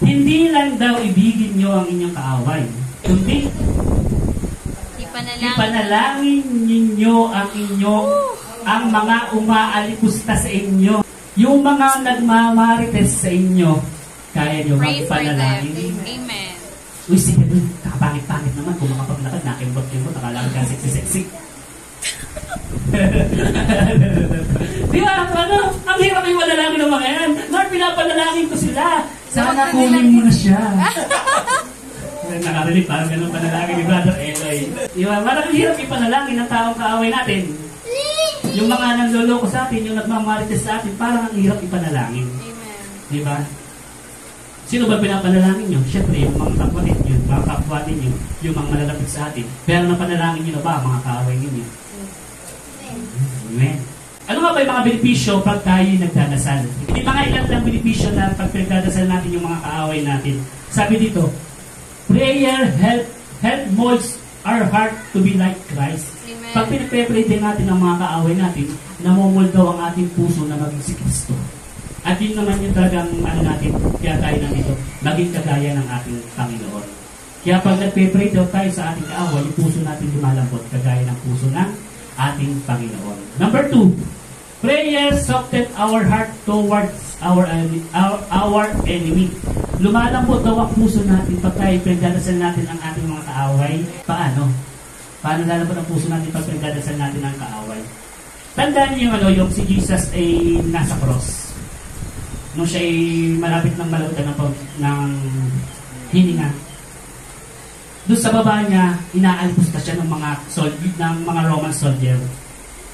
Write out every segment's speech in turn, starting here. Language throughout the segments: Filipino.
Hindi lang daw ibigin nyo ang inyong kaaway, kundi ipanalangin ninyo ang mga umaalipusta sa inyo. Yung mga nagmamarites sa inyo, kaya nyo magpanalangin. Amen. Uy, sige dun, kakapangit-pangit naman kung makapaglakad, nakimbot-kimbot, nakalaman ka sexy-sexy. Di ba? Ano? Ang hirap yung manalangin ng mga yan. Lord, pinapanalangin ko sila. Sana kunin mo na siya. Nakarinig, parang ganun panalangin ni Brother Eloy. Di ba? Marang hirap yung panalangin ng taong kaaway natin. Yung mga nanloloko sa atin, yung nagmamarites sa atin, parang ang hirap ipanalangin. Amen. Di ba? Sino ba pinapanalangin nyo? Siyempre, yung mga kapatid nyo, mga kapwa ninyo, yung mga malalapit sa atin. Pero napanalangin nyo na ba ang mga kaaway ninyo? Amen. Ano nga ba yung mga benepisyo pag tayo nagdadasal? Hindi mga ilan lang benepisyo na pag nagdadasal natin yung mga kaaway natin. Sabi dito, prayer help molds our heart to be like Christ. Amen. Pag pinagpe-pray din natin ang mga kaaway natin, namumuld daw ang ating puso na maging si Kristo. At yun naman yung talagang natin, kaya tayo nandito, maging kagaya ng ating Panginoon. Kaya pag nagpe-pray daw tayo sa ating kaaway, yung puso natin lumalambot, kagaya ng puso ng ating Panginoon. Number 2, prayer soften our heart towards our enemy. Lumalambot daw ang puso natin pag tayo pinagdadasal natin ang ating mga kaaway. Paano? Paano lalambot ang puso natin pag pinagdadasal natin ang kaaway? Tandaan niyo yung si Jesus ay nasa cross. Nung siya ay malapit ng malawitan ng hininga. Doon sa baba niya, inaalpusta siya ng mga Roman soldier.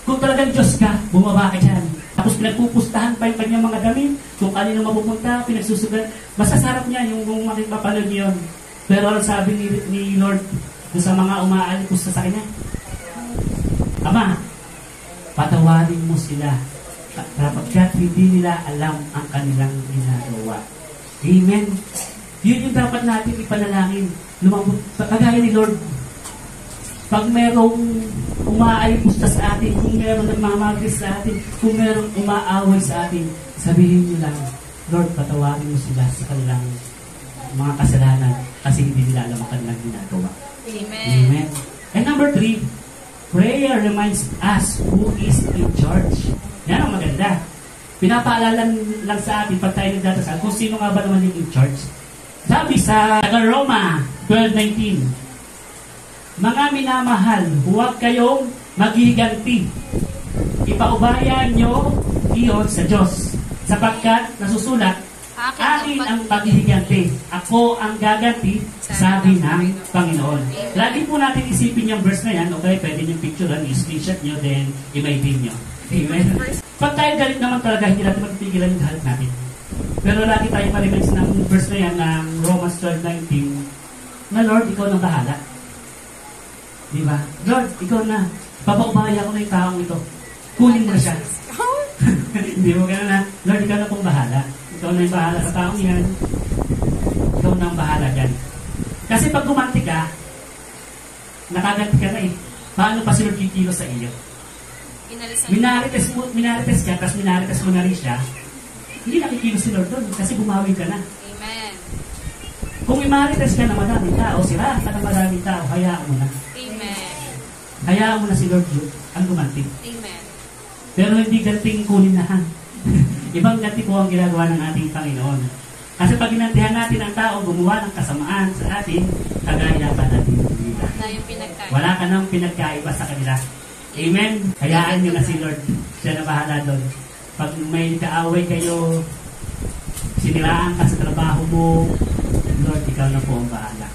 Kung talagang Diyos ka, bumaba ka dyan. Tapos pinagpupustahan pa yung kanyang mga damit. Kung kanino mapupunta, pinagsusugan. Masasarap niya yung makipapanood niyo yun. Pero ang sabi ni Lord doon sa mga umaalpusta sa kanya, Ama, patawarin mo sila kapagkat hindi nila alam ang kanilang ginagawa. Amen. Yun yung dapat natin ipanalangin. Lumabot, kagaya ni Lord, pag merong umaalipusta sa atin, kung merong nagmamagis sa atin, kung merong umaaway sa atin, sabihin nyo lang, Lord, patawarin mo sila sa kanilang mga kasalanan kasi hindi nila alam ang kanilang ginagawa. Amen. Amen. And number 3, prayer reminds us who is in charge. Yan ang maganda. Pinapaalala lang sa atin pag tayo nagdadasal kung sino nga ba naman yung in charge. Sabi sa Roma 12:19, mga minamahal, huwag kayong maghiganti. Ipaubaya nyo iyon sa Diyos. Sapagkat nasusulat, akin ang paghihiganti. Ako ang gaganti, sabi ng Panginoon. Lagi po natin isipin yung verse na yan, okay? Pwede yung picturean, i-screenshot nyo, then i-mail nyo. Amen. Pag tayo galit naman talaga, hindi natin magpigilan yung galit natin. Pero lagi tayo ma-remind ng verse na yan ng Romans 12:19 na Lord, ikaw nang bahala. Di ba? Lord, ikaw na. Papaubaya ko na yung taong ito. Kunin mo na siya. Hindi mo gano'n na. Lord, ikaw na pong bahala. Ikaw na yung bahala sa taong yan. Ikaw na ang bahala dyan. Kasi pag gumanti ka, nakaganti ka na eh. Paano pa si Lord kikilos sa iyo? Minarites ka, tapos minarites mo na rin siya, hindi nakikilos si Lord doon kasi bumawi ka na. Amen. Kung imarites ka na madaming tao, sira ka na madaming tao, hayaan mo na. Amen. Hayaan mo na si Lord yun, ang gumanting. Amen. Pero hindi ganting kunin na. Ibang ganti po ang ginagawa ng ating Panginoon. Kasi pag ginantihan natin ang tao, gumawa ng kasamaan sa atin, kagaya ka natin nila. Wala ka nang pinagkaiba sa kanila. Amen. Hayaan nyo na si Lord. Siya na bahala doon. Pag may kaaway kayo, siniraan ka sa trabaho mo, Lord, ikaw na po ang bahala.